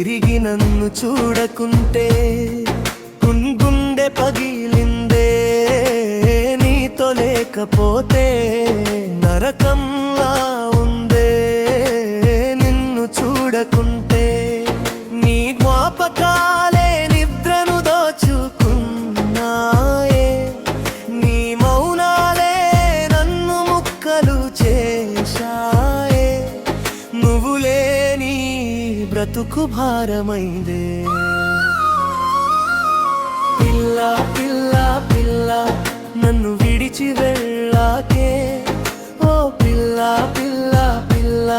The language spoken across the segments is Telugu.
తిరిగి నన్ను చూడకుంటే గుండె పగిలిందే నీతో లేకపోతే నరకంలా ఉందే నిన్ను చూడకుంటే నీ జ్ఞాపకాలే నిద్రను దోచుకున్నాయే నీ మౌనాలే నన్ను ముక్కలు చేశాయే నువ్వు లేని బ్రతుకు భారమైందే పిల్ల పిల్ల పిల్ల నన్ను విడిచి వెళ్ళాకే ఓ పిల్ల పిల్ల పిల్ల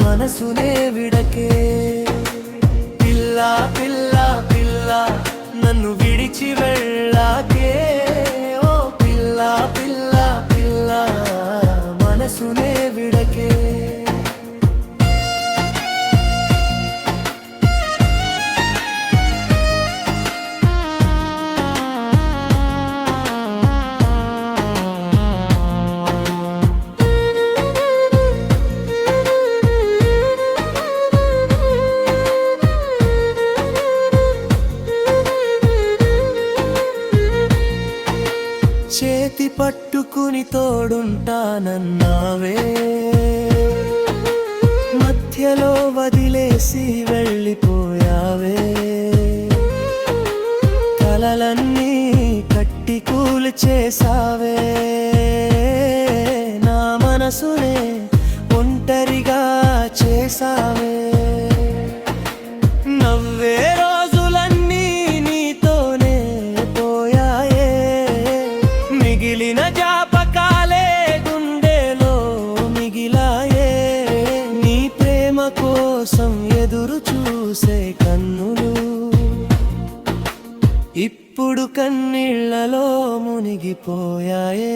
మనసునే విడకే పిల్ల పిల్ల పిల్ల నన్ను విడిచి వెళ్ళాకే ఓ పిల్ల పిల్ల పిల్ల మనసునే విడకే చేతి పట్టుకుని తోడుంటానన్నావే మధ్యలో వదిలేసి వెళ్ళిపోయావే కలలన్నీ కట్టి కూలి చేసావే నా మనసునే ఒంటరిగా చేసావే నవ్వే రోజులన్నీ నీతోనే పోయాయే మిగిలిన జ్ఞాపకాలే గుండెలో మిగిలాయే నీ ప్రేమ కోసం ఎదురు చూసే కన్నులు ఇప్పుడు కన్నీళ్లలో మునిగిపోయాయే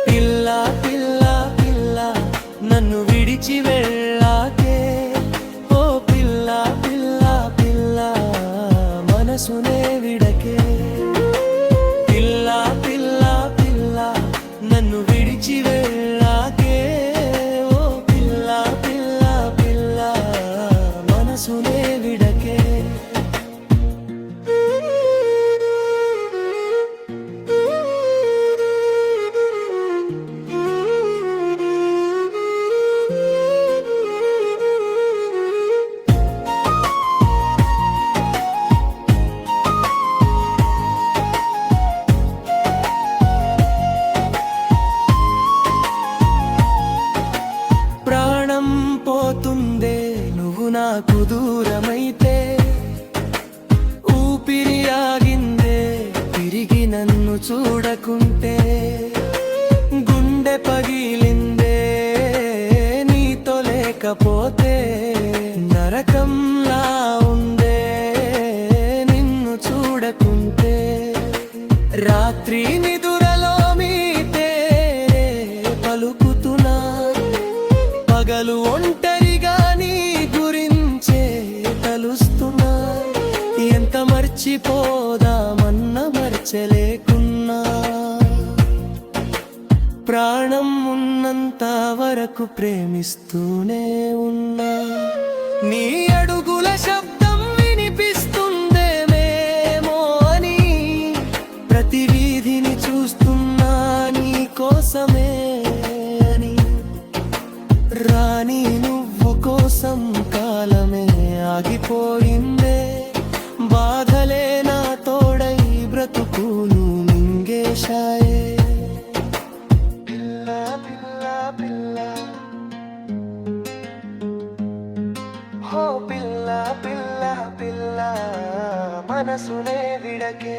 పిల్ల పిల్ల పిల్ల నన్ను విడిచి వెళ్ళాకే ఓ పిల్ల పిల్ల పిల్ల మనసునే విడకే పిల్ల పిల్ల పిల్ల నన్ను విడిచి వెళ్ళాకే ఓ పిల్ల పిల్ల పిల్ల మనసునే విడకే ప్రాణం పోతుందే నువ్వు నాకు దూరమైతే ఊపిరి ఆగిందే తిరిగి నన్ను చూడకుంటే గుండె పగిలిందే నీతో లేకపోతే నరకంలా ఉందే నిన్ను చూడకుంటే రాత్రి నిదురలో మీతే పలుకుతున్నా పగలు ఒంటరిగా నీ గురించే తలుస్తున్నా ఎంత మర్చిపోదామన్న మర్చలేకున్నా ప్రాణం ఉన్నంత వరకు ప్రేమిస్తూనే ఉన్నా నీ అడుగుల శబ్దం వినిపిస్తుందేమో అని ప్రతి వీధిని చూస్తున్నా నీ కోసమే అని రాని నువ్వు కోసం కాలమే ఆగిపోయిందే బాధలే నా తోడై బ్రతుకును మింగేశాయే పిల్ల పిల్ల పిల్ల ఓ పిల్ల పిల్ల పిల్ల మనసునే విడకే